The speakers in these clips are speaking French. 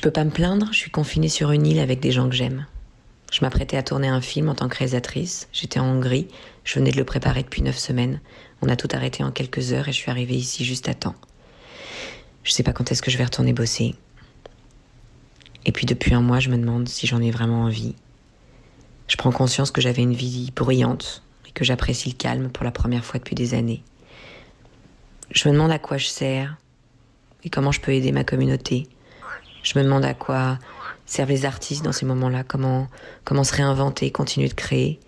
peux pas me plaindre, je suis confinée sur une île avec des gens que j'aime. Je m'apprêtais à tourner un film en tant que réalisatrice. J'étais en Hongrie, je venais de le préparer depuis 9 semaines. On a tout arrêté en quelques heures et je suis arrivée ici juste à temps. Je sais pas quand est-ce que je vais retourner bosser. Et puis depuis un mois, je me demande si j'en ai vraiment envie. Je prends conscience que j'avais une vie bruyante et que j'apprécie le calme pour la première fois depuis des années. Je me demande à quoi je sers et comment je peux aider ma communauté. Je me demande à quoi servent les artistes dans ces moments-là, comment se réinventer, continuer de créer,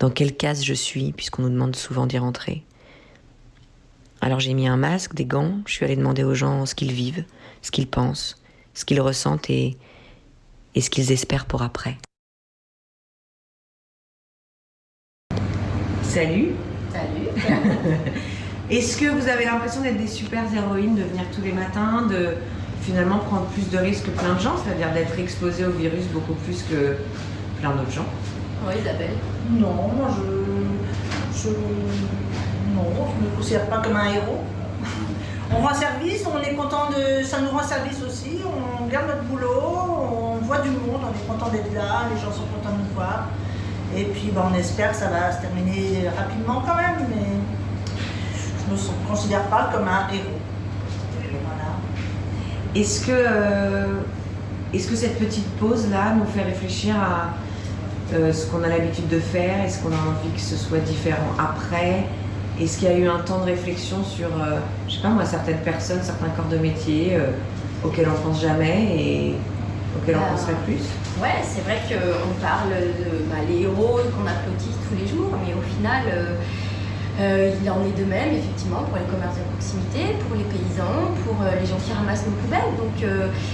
dans quelle case je suis, puisqu'on nous demande souvent d'y rentrer. Alors j'ai mis un masque, des gants, je suis allée demander aux gens ce qu'ils vivent, ce qu'ils pensent, ce qu'ils ressentent et ce qu'ils espèrent pour après. Salut. Salut. Est-ce que vous avez l'impression d'être des super héroïnes, de venir tous les matins, de finalement prendre plus de risques que plein de gens, c'est-à-dire d'être exposé au virus beaucoup plus que plein d'autres gens? Oui, Isabelle. Non, moi je ne me considère pas comme un héros. On rend service, on est content ça nous rend service aussi, on garde notre boulot, on voit du monde, on est content d'être là, les gens sont contents de nous voir. Et puis on espère que ça va se terminer rapidement quand même, mais je ne me considère pas comme un héros. Voilà. Est-ce que cette petite pause-là nous fait réfléchir à ce qu'on a l'habitude de faire? Est-ce qu'on a envie que ce soit différent après? Est-ce qu'il y a eu un temps de réflexion sur, je sais pas moi, certaines personnes, certains corps de métier auxquels on pense jamais et auxquels on penserait plus? Ouais, c'est vrai qu'on parle de les héros qu'on applaudit tous les jours, mais au final, il en est de même, effectivement, pour les commerces de proximité, pour les paysans, pour les gens qui ramassent nos poubelles. Donc,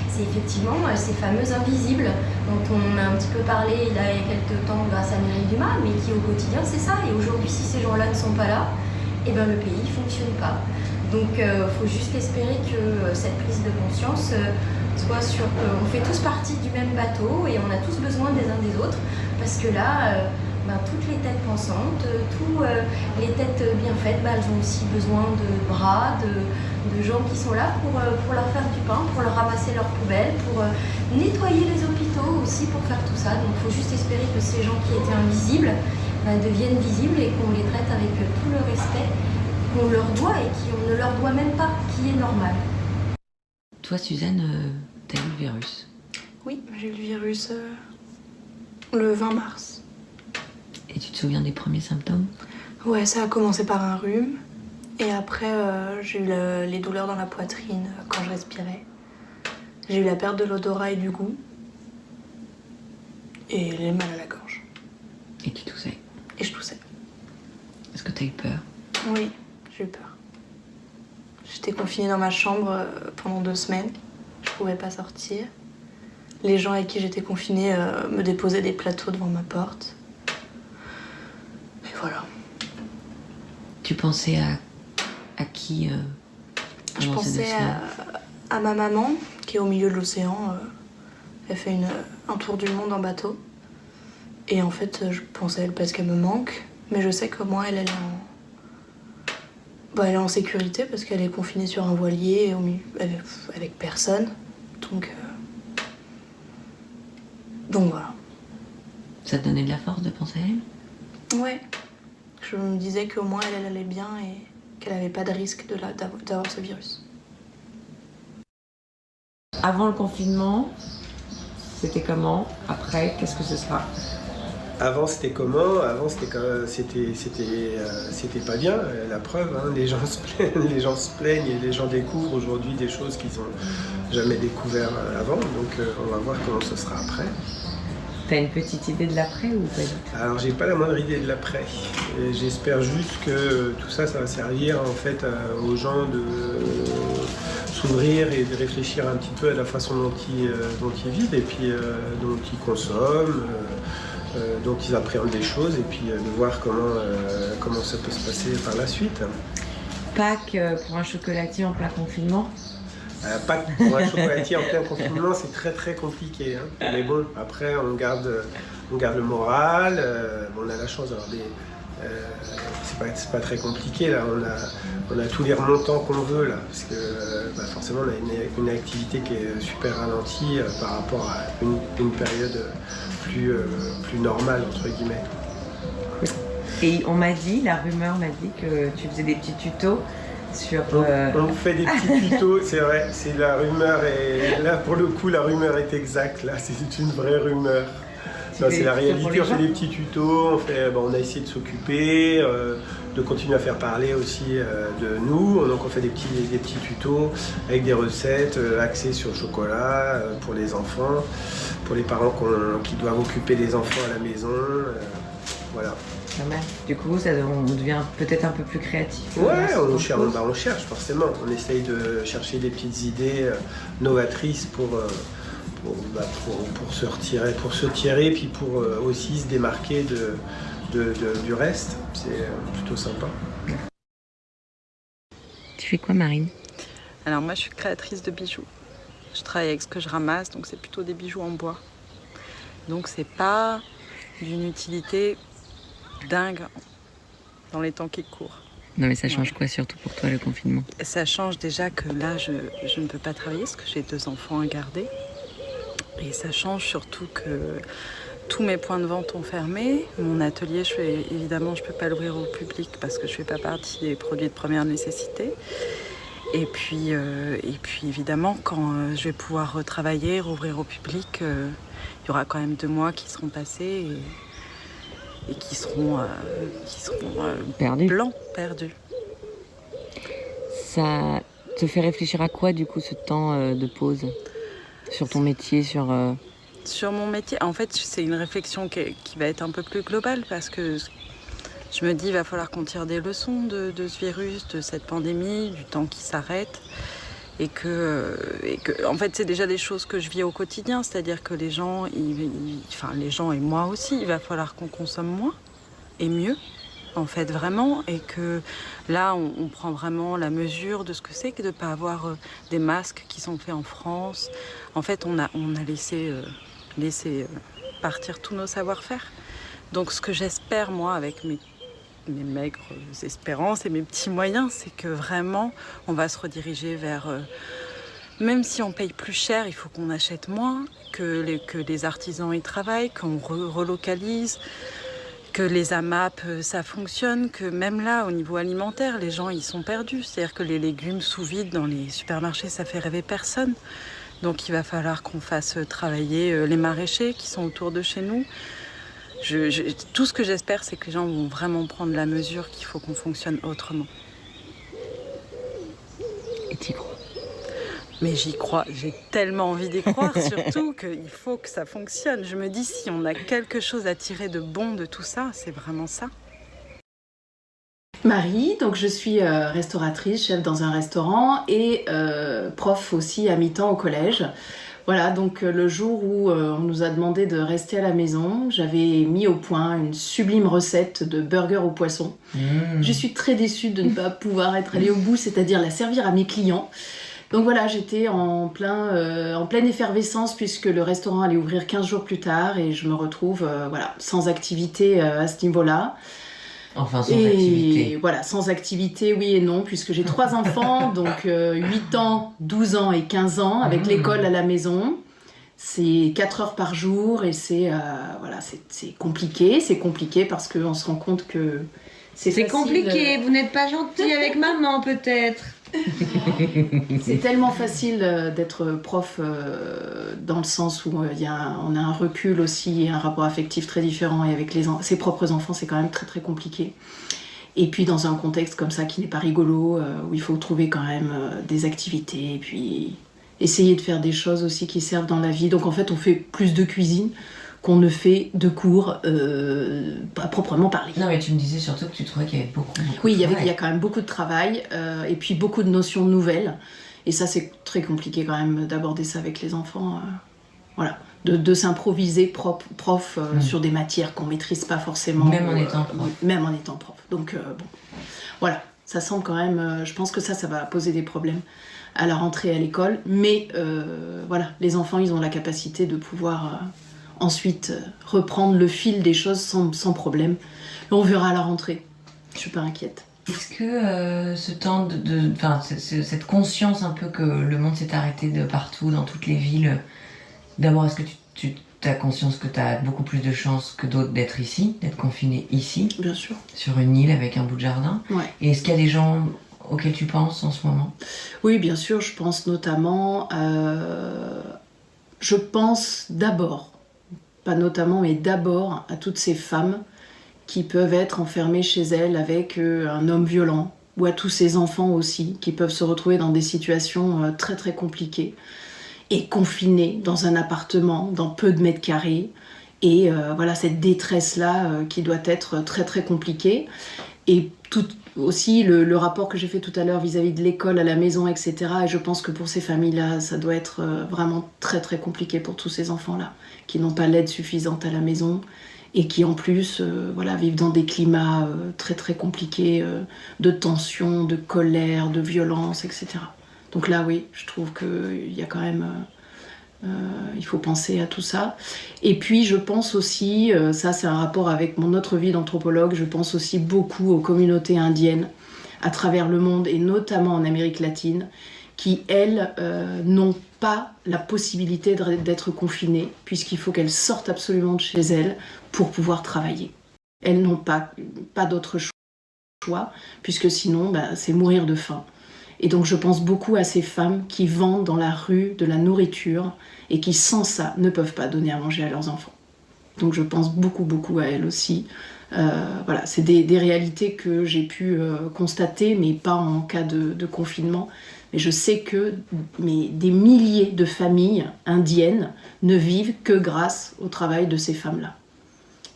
c'est effectivement ces fameux invisibles dont on a un petit peu parlé il y a quelques temps grâce à Mireille Dumas, mais qui au quotidien, c'est ça. Et aujourd'hui, si ces gens-là ne sont pas là, eh ben, le pays ne fonctionne pas. Donc, il faut juste espérer que cette prise de conscience soit sur on fait tous partie du même bateau et on a tous besoin des uns des autres, parce que là, toutes les têtes pensantes, toutes les têtes bien faites, elles ont aussi besoin de bras, de gens qui sont là pour leur faire du pain, pour leur ramasser leurs poubelles, pour nettoyer les hôpitaux aussi, pour faire tout ça. Donc il faut juste espérer que ces gens qui étaient invisibles deviennent visibles et qu'on les traite avec tout le respect qu'on leur doit et qu'on ne leur doit même pas, qui est normal. Toi, Suzanne, t'as eu le virus? Oui, j'ai eu le virus le 20 mars. Et tu te souviens des premiers symptômes? Ouais, ça a commencé par un rhume. Et après, j'ai eu les douleurs dans la poitrine quand je respirais. J'ai eu la perte de l'odorat et du goût. Et les mal à la gorge. Et tu toussais? Et je toussais. Est-ce que t'as eu peur? Oui, j'ai eu peur. J'étais confinée dans ma chambre pendant 2 semaines. Je pouvais pas sortir. Les gens avec qui j'étais confinée me déposaient des plateaux devant ma porte. Et voilà. Tu pensais à qui Je pendant ces 2 pensais semaines? à ma maman, qui est au milieu de l'océan. Elle fait un tour du monde en bateau. Et en fait, je pensais à elle parce qu'elle me manque. Mais je sais que moi, elle est elle est en sécurité parce qu'elle est confinée sur un voilier avec personne. Donc voilà. Ça te donnait de la force de penser à elle? Ouais. Je me disais qu'au moins elle allait bien et qu'elle n'avait pas de risque d'avoir ce virus. Avant le confinement, c'était comment? Après, qu'est-ce que ce sera? Avant c'était comment? Avant c'était pas bien, la preuve, hein. Les gens se plaignent et les gens découvrent aujourd'hui des choses qu'ils n'ont jamais découvert avant, donc on va voir comment ce sera après. T'as une petite idée de l'après ou pas du tout? Alors j'ai pas la moindre idée de l'après. J'espère juste que tout ça va servir en fait aux gens de s'ouvrir et de réfléchir un petit peu à la façon dont ils vivent et puis dont ils consomment. Dont ils appréhendent les choses et puis de voir comment ça peut se passer par la suite. Pâques pour un chocolatier en plein confinement? Pâques pour un chocolatier en plein confinement, c'est très très compliqué. Hein. Mais bon, après on garde le moral. On a la chance d'avoir c'est c'est pas très compliqué là. On a tous les remontants qu'on veut là, parce que forcément on a une activité qui est super ralentie par rapport à une période plus normale entre guillemets. Et la rumeur m'a dit que tu faisais des petits tutos sur... On fait des petits tutos, c'est vrai, c'est la rumeur, et là pour le coup la rumeur est exacte, là c'est une vraie rumeur. Non, c'est la réalité, on fait des petits tutos, on a essayé de s'occuper, de continuer à faire parler aussi de nous, donc on fait des petits tutos avec des recettes axées sur le chocolat pour les enfants, pour les parents qui doivent occuper les enfants à la maison, voilà. Du coup, on devient peut-être un peu plus créatif. Ouais, on cherche forcément. On essaye de chercher des petites idées novatrices pour se tirer, puis pour aussi se démarquer du reste. C'est plutôt sympa. Tu fais quoi, Marine? Alors moi, je suis créatrice de bijoux. Je travaille avec ce que je ramasse, donc c'est plutôt des bijoux en bois. Donc c'est pas d'une utilité dingue dans les temps qui courent. Non mais ça change quoi surtout pour toi le confinement? Ça change déjà que là je ne peux pas travailler parce que j'ai 2 enfants à garder. Et ça change surtout que tous mes points de vente ont fermé. Mon atelier, évidemment, je ne peux pas l'ouvrir au public parce que je ne fais pas partie des produits de première nécessité. Et puis évidemment, quand je vais pouvoir retravailler, rouvrir au public, il y aura quand même 2 mois qui seront passés et qui seront blancs, perdus. Ça te fait réfléchir à quoi du coup ce temps de pause? Sur ton métier, Sur mon métier, en fait, c'est une réflexion qui va être un peu plus globale parce que je me dis il va falloir qu'on tire des leçons de ce virus, de cette pandémie, du temps qui s'arrête. Et que, en fait, c'est déjà des choses que je vis au quotidien, c'est-à-dire que les gens et moi aussi, il va falloir qu'on consomme moins et mieux, en fait, vraiment. Et que là, on prend vraiment la mesure de ce que c'est que de ne pas avoir des masques qui sont faits en France. En fait, on a laissé partir tous nos savoir-faire. Donc, ce que j'espère, moi, avec mes maigres espérances et mes petits moyens, c'est que vraiment on va se rediriger vers même si on paye plus cher, il faut qu'on achète moins, que les artisans y travaillent, qu'on relocalise, que les AMAP ça fonctionne, que même là au niveau alimentaire les gens ils sont perdus, c'est-à-dire que les légumes sous vide dans les supermarchés ça fait rêver personne. Donc il va falloir qu'on fasse travailler les maraîchers qui sont autour de chez nous. Tout ce que j'espère, c'est que les gens vont vraiment prendre la mesure qu'il faut qu'on fonctionne autrement. Et t'y crois? Mais j'y crois, j'ai tellement envie d'y croire, surtout qu'il faut que ça fonctionne. Je me dis, si on a quelque chose à tirer de bon de tout ça, c'est vraiment ça. Marie, donc je suis restauratrice, chef dans un restaurant et prof aussi à mi-temps au collège. Voilà, donc le jour où on nous a demandé de rester à la maison, j'avais mis au point une sublime recette de burger au poisson. Je suis très déçue de ne pas pouvoir être allée au bout, c'est-à-dire la servir à mes clients. Donc voilà, j'étais en pleine effervescence puisque le restaurant allait ouvrir 15 jours plus tard et je me retrouve sans activité à ce niveau-là. Enfin, sans activité. Voilà, sans activité, oui et non, puisque j'ai 3 enfants, donc 8 ans, 12 ans et 15 ans, avec l'école à la maison. C'est 4 heures par jour et c'est compliqué parce qu'on se rend compte que c'est facile. compliqué, vous n'êtes pas gentil avec maman peut-être. C'est tellement facile d'être prof dans le sens où on a un recul aussi et un rapport affectif très différent et avec ses propres enfants c'est quand même très très compliqué. Et puis dans un contexte comme ça qui n'est pas rigolo, où il faut trouver quand même des activités et puis essayer de faire des choses aussi qui servent dans la vie. Donc en fait on fait plus de cuisine qu'on ne fait de cours à proprement parler. Non mais tu me disais surtout que tu trouvais qu'il y avait beaucoup oui, de travail. Il y a quand même beaucoup de travail et puis beaucoup de notions nouvelles. Et ça c'est très compliqué quand même d'aborder ça avec les enfants. Voilà, de s'improviser prof sur des matières qu'on maîtrise pas forcément. Même en étant prof. Même en étant prof. Donc bon, voilà, ça semble quand même... je pense que ça va poser des problèmes à la rentrée à l'école. Mais voilà, les enfants ils ont la capacité de pouvoir... ensuite reprendre le fil des choses sans problème. On verra à la rentrée. Je suis pas inquiète. Est-ce que ce temps cette conscience un peu que le monde s'est arrêté de partout, dans toutes les villes, d'abord, est-ce que tu as conscience que tu as beaucoup plus de chances que d'autres d'être ici, d'être confiné ici, Bien sûr. sur une île avec un bout de jardin? Ouais. Et est-ce qu'il y a des gens auxquels tu penses en ce moment? Oui, bien sûr, je pense notamment... je pense d'abord, pas notamment, mais d'abord à toutes ces femmes qui peuvent être enfermées chez elles avec un homme violent, ou à tous ces enfants aussi, qui peuvent se retrouver dans des situations très très compliquées, et confinés dans un appartement, dans peu de mètres carrés, et voilà, cette détresse-là qui doit être très très compliquée. Et tout aussi le rapport que j'ai fait tout à l'heure vis-à-vis de l'école, à la maison, etc. Et je pense que pour ces familles-là, ça doit être vraiment très très compliqué pour tous ces enfants-là, qui n'ont pas l'aide suffisante à la maison et qui en plus voilà, vivent dans des climats très très compliqués de tension, de colère, de violence, etc. Donc là, oui, je trouve qu'il y a quand même... il faut penser à tout ça. Et puis je pense aussi, ça c'est un rapport avec mon autre vie d'anthropologue, je pense aussi beaucoup aux communautés indiennes à travers le monde et notamment en Amérique latine qui, elles, n'ont pas la possibilité d'être confinées puisqu'il faut qu'elles sortent absolument de chez elles pour pouvoir travailler. Elles n'ont pas d'autre choix puisque sinon c'est mourir de faim. Et donc je pense beaucoup à ces femmes qui vendent dans la rue de la nourriture et qui sans ça ne peuvent pas donner à manger à leurs enfants. Donc je pense beaucoup à elles aussi. Voilà, c'est des réalités que j'ai pu constater, mais pas en cas de confinement. Mais je sais que des milliers de familles indiennes ne vivent que grâce au travail de ces femmes-là.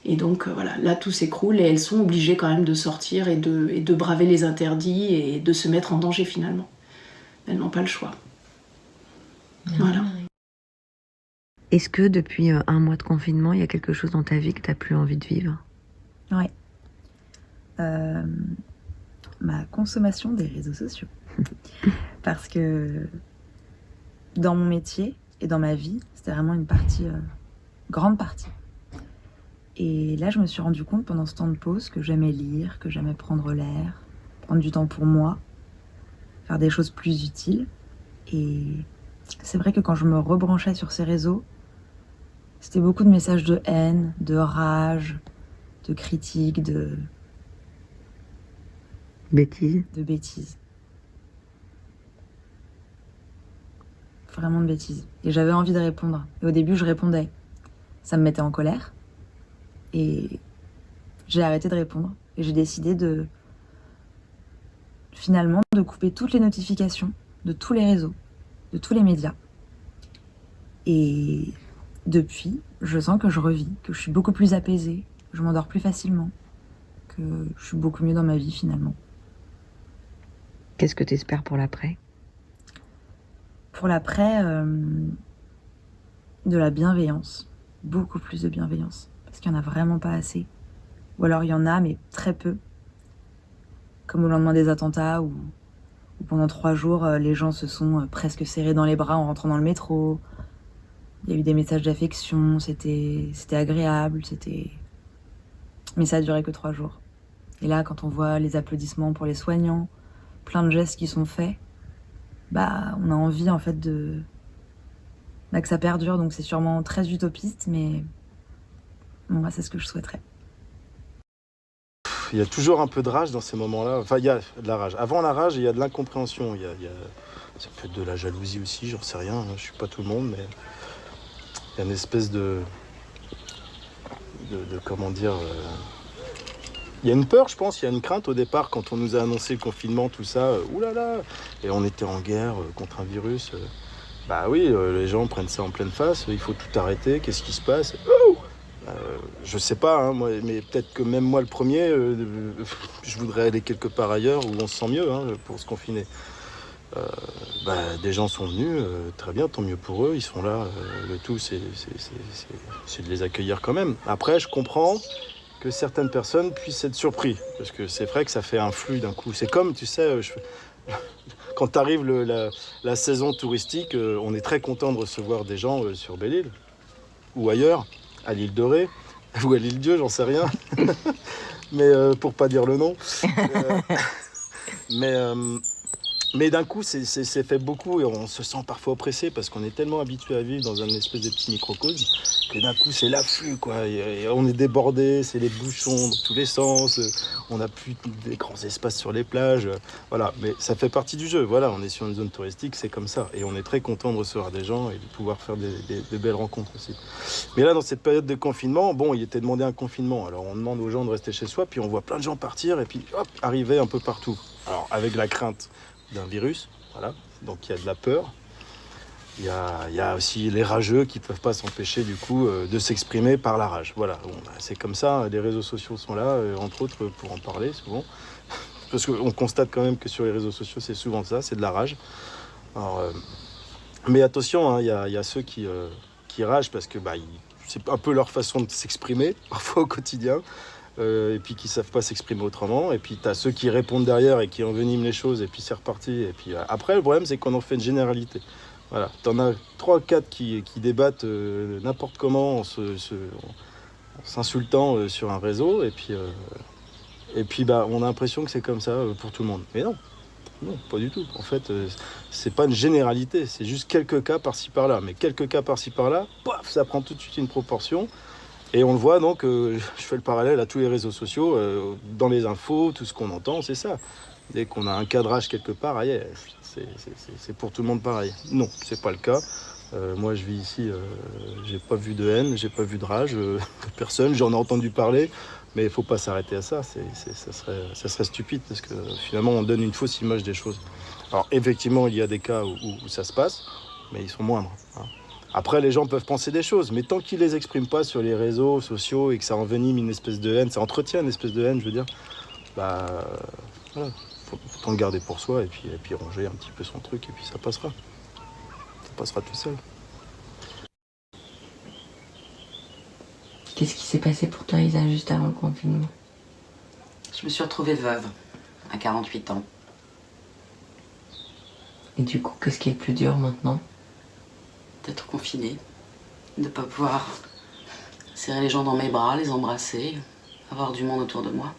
Et donc voilà, là tout s'écroule et elles sont obligées quand même de sortir et de braver les interdits et de se mettre en danger finalement. Elles n'ont pas le choix. Voilà. Est-ce que depuis un mois de confinement, il y a quelque chose dans ta vie que tu n'as plus envie de vivre? Oui. Ma consommation des réseaux sociaux. Parce que dans mon métier et dans ma vie, c'était vraiment une partie, grande partie. Et là, je me suis rendu compte pendant ce temps de pause que j'aimais lire, que j'aimais prendre l'air, prendre du temps pour moi, faire des choses plus utiles. Et c'est vrai que quand je me rebranchais sur ces réseaux, c'était beaucoup de messages de haine, de rage, de critiques, de bêtises. Vraiment de bêtises. Et j'avais envie de répondre. Et au début, je répondais. Ça me mettait en colère. Et j'ai arrêté de répondre. Et j'ai décidé finalement de couper toutes les notifications de tous les réseaux, de tous les médias. Et depuis, je sens que je revis, que je suis beaucoup plus apaisée, que je m'endors plus facilement, que je suis beaucoup mieux dans ma vie finalement. Qu'est-ce que tu espères pour l'après? Pour l'après, de la bienveillance, beaucoup plus de bienveillance, parce qu'il n'y en a vraiment pas assez. Ou alors il y en a, mais très peu. Comme au lendemain des attentats, où pendant 3 jours, les gens se sont presque serrés dans les bras en rentrant dans le métro. Il y a eu des messages d'affection, c'était agréable, mais ça a duré que 3 jours. Et là, quand on voit les applaudissements pour les soignants, plein de gestes qui sont faits, on a envie en fait que ça perdure. Donc c'est sûrement très utopiste, mais moi c'est ce que je souhaiterais. Il y a toujours un peu de rage dans ces moments-là. Enfin, il y a de la rage. Avant la rage, il y a de l'incompréhension. Ça peut être de la jalousie aussi, j'en sais rien. Je suis pas tout le monde, mais il y a une espèce de comment dire... Il y a une peur, je pense, il y a une crainte au départ quand on nous a annoncé le confinement, tout ça. Oulala! Et on était en guerre contre un virus. Oui, les gens prennent ça en pleine face. Il faut tout arrêter. Qu'est-ce qui se passe? Je sais pas, hein, moi, mais peut-être que même moi le premier, je voudrais aller quelque part ailleurs où on se sent mieux pour se confiner. Des gens sont venus, très bien, tant mieux pour eux, ils sont là. Le tout, c'est de les accueillir quand même. Après, je comprends que certaines personnes puissent être surpris, parce que c'est vrai que ça fait un flux d'un coup. C'est comme, tu sais, quand t'arrive la saison touristique, on est très content de recevoir des gens sur Belle-Île ou ailleurs, à l'île Dorée ou à l'île Dieu, j'en sais rien. mais pour pas dire le nom. Mais d'un coup, c'est fait beaucoup et on se sent parfois oppressé parce qu'on est tellement habitué à vivre dans un espèce de petit microcosme que d'un coup, c'est l'afflux, quoi. Et on est débordé, c'est les bouchons dans tous les sens, on n'a plus des grands espaces sur les plages. Voilà, mais ça fait partie du jeu. Voilà, on est sur une zone touristique, c'est comme ça. Et on est très content de recevoir des gens et de pouvoir faire de belles rencontres aussi. Mais là, dans cette période de confinement, bon, il était demandé un confinement. Alors on demande aux gens de rester chez soi, puis on voit plein de gens partir et puis hop, arriver un peu partout. Alors avec la crainte d'un virus, voilà, donc il y a de la peur. Il y a aussi les rageux qui ne peuvent pas s'empêcher du coup de s'exprimer par la rage. Voilà, bon, c'est comme ça, les réseaux sociaux sont là, entre autres pour en parler souvent. Parce qu'on constate quand même que sur les réseaux sociaux, c'est souvent ça, c'est de la rage. Alors, mais attention, hein, il y a ceux qui ragent parce que c'est un peu leur façon de s'exprimer, parfois au quotidien. Et puis qui savent pas s'exprimer autrement, et puis tu as ceux qui répondent derrière et qui enveniment les choses, et puis c'est reparti, et puis après le problème c'est qu'on en fait une généralité. Voilà, t'en as 3-4 qui débattent n'importe comment en s'insultant sur un réseau, et puis on a l'impression que c'est comme ça pour tout le monde. Mais non, pas du tout. En fait, c'est pas une généralité, c'est juste quelques cas par-ci par-là, mais quelques cas par-ci par-là, paf, ça prend tout de suite une proportion. Et on le voit donc, je fais le parallèle à tous les réseaux sociaux, dans les infos, tout ce qu'on entend, c'est ça. Dès qu'on a un cadrage quelque part, c'est pour tout le monde pareil. Non, c'est pas le cas. Moi, je vis ici, j'ai pas vu de haine, j'ai pas vu de rage, de personne, j'en ai entendu parler, mais il faut pas s'arrêter à ça, ça serait stupide, parce que finalement, on donne une fausse image des choses. Alors, effectivement, il y a des cas où ça se passe, mais ils sont moindres, hein. Après, les gens peuvent penser des choses, mais tant qu'ils les expriment pas sur les réseaux sociaux et que ça envenime une espèce de haine, ça entretient une espèce de haine, je veux dire, voilà, faut le garder pour soi et puis ranger un petit peu son truc et puis ça passera. Ça passera tout seul. Qu'est-ce qui s'est passé pour toi, Isa, juste avant le confinement? Je me suis retrouvée veuve à 48 ans. Et du coup, qu'est-ce qui est le plus dur maintenant? D'être confinée, de ne pas pouvoir serrer les gens dans mes bras, les embrasser, avoir du monde autour de moi.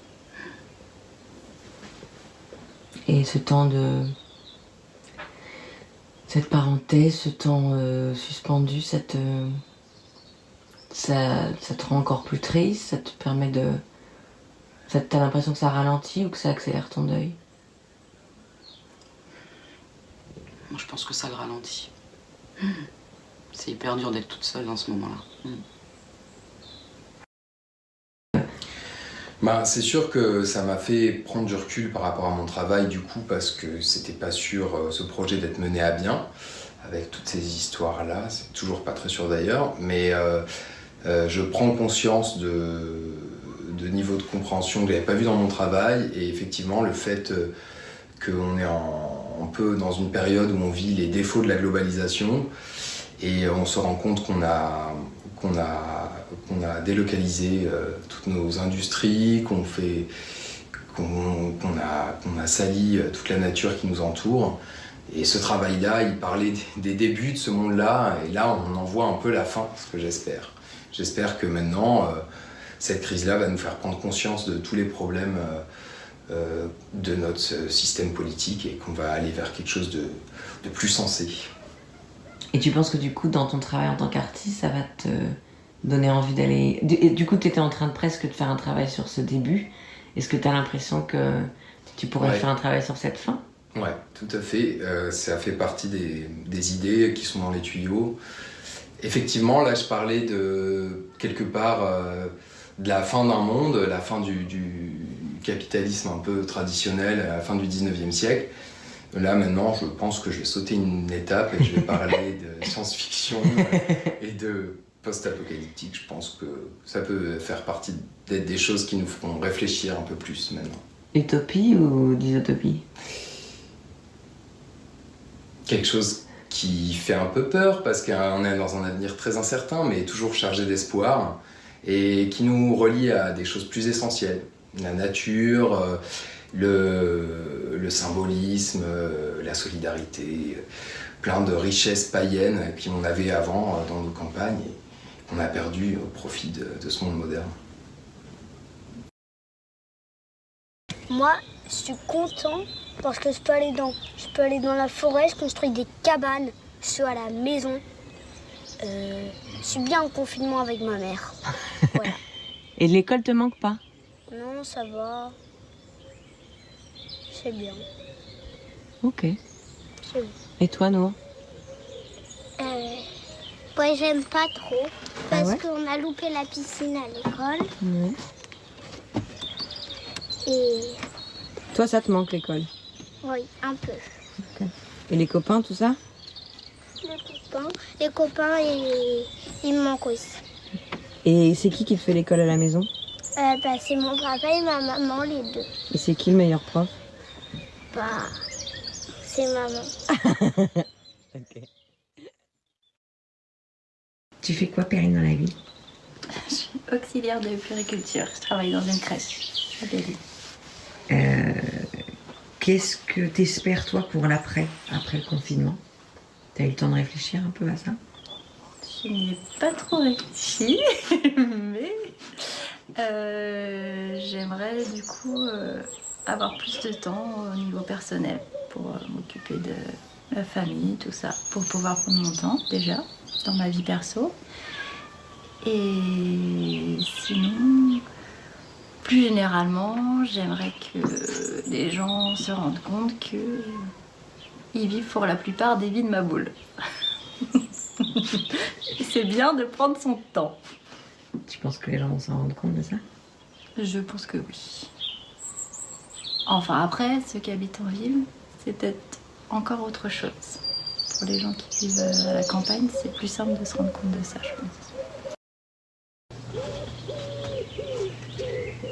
Et ce temps cette parenthèse, ce temps suspendu, ça te rend encore plus triste, ça te permet de... T'as l'impression que ça ralentit ou que ça accélère ton deuil? Moi, je pense que ça le ralentit. C'est hyper dur d'être toute seule dans ce moment-là. C'est sûr que ça m'a fait prendre du recul par rapport à mon travail du coup, parce que c'était pas sûr ce projet d'être mené à bien avec toutes ces histoires-là, c'est toujours pas très sûr d'ailleurs, mais je prends conscience de niveau de compréhension que j'avais pas vu dans mon travail, et effectivement le fait qu'on est un peu dans une période où on vit les défauts de la globalisation, et on se rend compte qu'on a délocalisé toutes nos industries, qu'on a sali toute la nature qui nous entoure. Et ce travail-là, il parlait des débuts de ce monde-là, et là on en voit un peu la fin, ce que j'espère. J'espère que maintenant, cette crise-là va nous faire prendre conscience de tous les problèmes de notre système politique, et qu'on va aller vers quelque chose de plus sensé. Et tu penses que du coup, dans ton travail en tant qu'artiste, ça va te donner envie d'aller... Du coup, tu étais en train de presque de faire un travail sur ce début. Est-ce que tu as l'impression que tu pourrais faire un travail sur cette fin? Ouais, tout à fait. Ça fait partie des idées qui sont dans les tuyaux. Effectivement, là, je parlais de, quelque part, de la fin d'un monde, la fin du capitalisme un peu traditionnel, à la fin du 19e siècle. Là, maintenant, je pense que je vais sauter une étape et je vais parler de science-fiction et de post-apocalyptique. Je pense que ça peut faire partie d'être des choses qui nous feront réfléchir un peu plus maintenant. Utopie ou dysotopie? Quelque chose qui fait un peu peur parce qu'on est dans un avenir très incertain, mais toujours chargé d'espoir, et qui nous relie à des choses plus essentielles. La nature, le symbolisme, la solidarité, plein de richesses païennes qu'on avait avant dans nos campagnes et qu'on a perdu au profit de ce monde moderne. Moi, je suis content parce que je peux aller dans la forêt, je construis des cabanes, je suis à la maison. Je suis bien en confinement avec ma mère. Voilà. Et l'école te manque pas? Non, ça va. C'est bien. Ok. C'est bien. Et toi, Noah? Moi, j'aime pas trop parce ouais qu'on a loupé la piscine à l'école. Ouais. Et Toi, ça te manque l'école? oui, un peu. Ok. Et les copains, tout ça? Les copains, ils me manquent aussi. Et c'est qui te fait l'école à la maison? C'est mon papa et ma maman, les deux. Et c'est qui le meilleur prof? C'est maman. Ok. Tu fais quoi, Perrine, dans la vie? Je suis auxiliaire de puériculture. Je travaille dans une crèche à Delhi. Qu'est-ce que t'espères, toi, pour l'après, après le confinement? T'as eu le temps de réfléchir un peu à ça? Je n'y ai pas trop réfléchi, mais j'aimerais du coup avoir plus de temps au niveau personnel pour m'occuper de la famille, tout ça, pour pouvoir prendre mon temps déjà dans ma vie perso. Et sinon, plus généralement, j'aimerais que les gens se rendent compte qu'ils vivent pour la plupart des vies de ma boule. C'est bien de prendre son temps. Tu penses que les gens vont s'en rendre compte de ça? Je pense que oui. Enfin après, ceux qui habitent en ville, c'est peut-être encore autre chose. Pour les gens qui vivent à la campagne, c'est plus simple de se rendre compte de ça, je pense.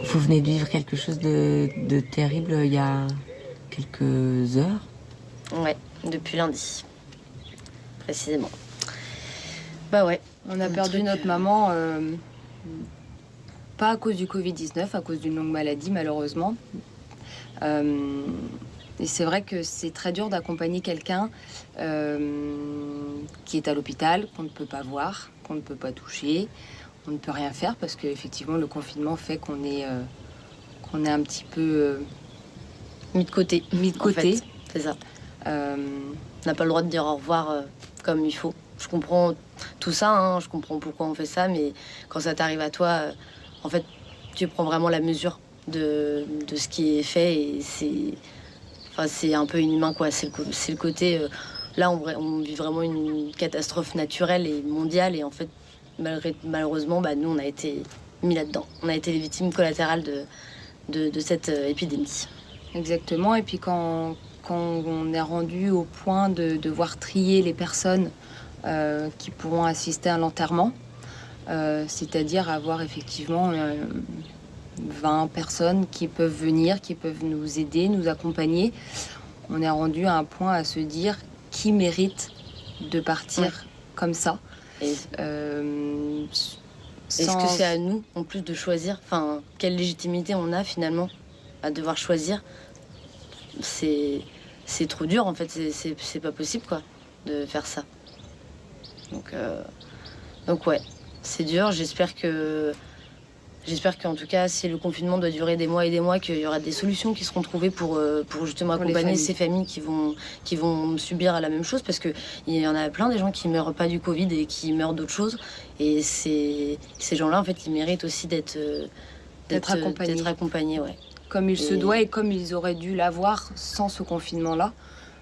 Vous venez de vivre quelque chose de terrible il y a quelques heures? Ouais, depuis lundi, précisément. Bah ouais. On a perdu notre maman, pas à cause du Covid-19, à cause d'une longue maladie, malheureusement. Et c'est vrai que c'est très dur d'accompagner quelqu'un qui est à l'hôpital, qu'on ne peut pas voir, qu'on ne peut pas toucher. On ne peut rien faire parce qu'effectivement, le confinement fait qu'on est un petit peu mis de côté. Mis de côté. En fait, c'est ça. On n'a pas le droit de dire au revoir comme il faut. Je comprends tout ça, hein, je comprends pourquoi on fait ça, mais quand ça t'arrive à toi, en fait, tu prends vraiment la mesure de ce qui est fait et c'est un peu inhumain, quoi. C'est le côté... là, on vit vraiment une catastrophe naturelle et mondiale et en fait, malheureusement, nous, on a été mis là-dedans. On a été les victimes collatérales de cette épidémie. Exactement. Et puis quand on est rendu au point de devoir trier les personnes qui pourront assister à l'enterrement, c'est-à-dire avoir effectivement 20 personnes qui peuvent venir, qui peuvent nous aider, nous accompagner, on est rendu à un point à se dire qui mérite de partir comme ça. Est-ce que c'est à nous, en plus, de choisir? Enfin, quelle légitimité on a, finalement, à devoir choisir? C'est trop dur, en fait. C'est pas possible, quoi, de faire ça. Donc ouais, c'est dur. J'espère qu'en tout cas, si le confinement doit durer des mois et des mois, qu'il y aura des solutions qui seront trouvées pour justement accompagner ces familles qui vont subir la même chose, parce qu'il y en a plein des gens qui meurent pas du Covid et qui meurent d'autres choses. Et ces gens-là, en fait, ils méritent aussi d'être accompagnés. Ouais. Comme il se doit et comme ils auraient dû l'avoir sans ce confinement-là.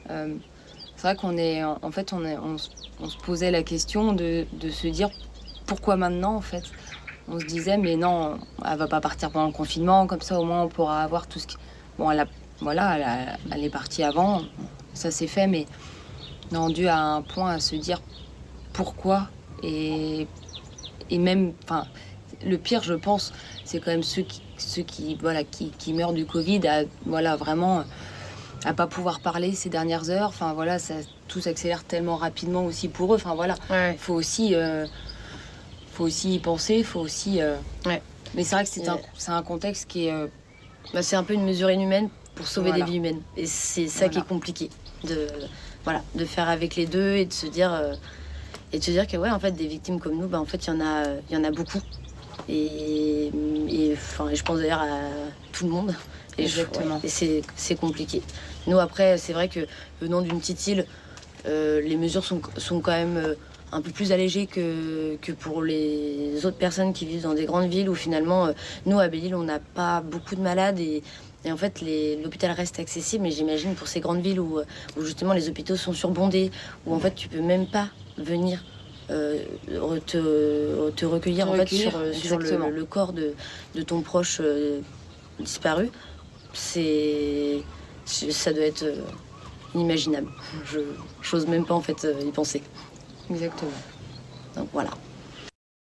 C'est vrai qu'on est, en fait, on se posait la question de se dire pourquoi maintenant, en fait. On se disait, mais non, elle va pas partir pendant le confinement, comme ça au moins on pourra avoir tout ce qui... Bon, elle est partie avant, ça s'est fait, mais on est rendu à un point à se dire pourquoi. Et même, enfin, le pire, je pense, c'est quand même ceux qui meurent du Covid, vraiment à pas pouvoir parler ces dernières heures. Enfin, voilà, tout s'accélère tellement rapidement aussi pour eux. Enfin, voilà, faut aussi y penser, faut aussi... Mais c'est vrai que c'est un contexte qui est... c'est un peu une mesure inhumaine pour sauver des vies humaines. Et c'est ça qui est compliqué, de faire avec les deux et de se dire que, ouais, en fait, des victimes comme nous, en fait, il y en a beaucoup. Et je pense d'ailleurs à tout le monde. Et Exactement. Et c'est compliqué. Nous, après, c'est vrai que venant d'une petite île, les mesures sont quand même un peu plus allégées que pour les autres personnes qui vivent dans des grandes villes où finalement, nous, à Belle-Île, on n'a pas beaucoup de malades et en fait, l'hôpital reste accessible. Mais j'imagine pour ces grandes villes où justement les hôpitaux sont surbondés, où en fait, tu peux même pas venir te recueillir en fait, sur le corps de ton proche disparu. Ça doit être inimaginable. J'ose même pas en fait y penser. Exactement. Donc voilà.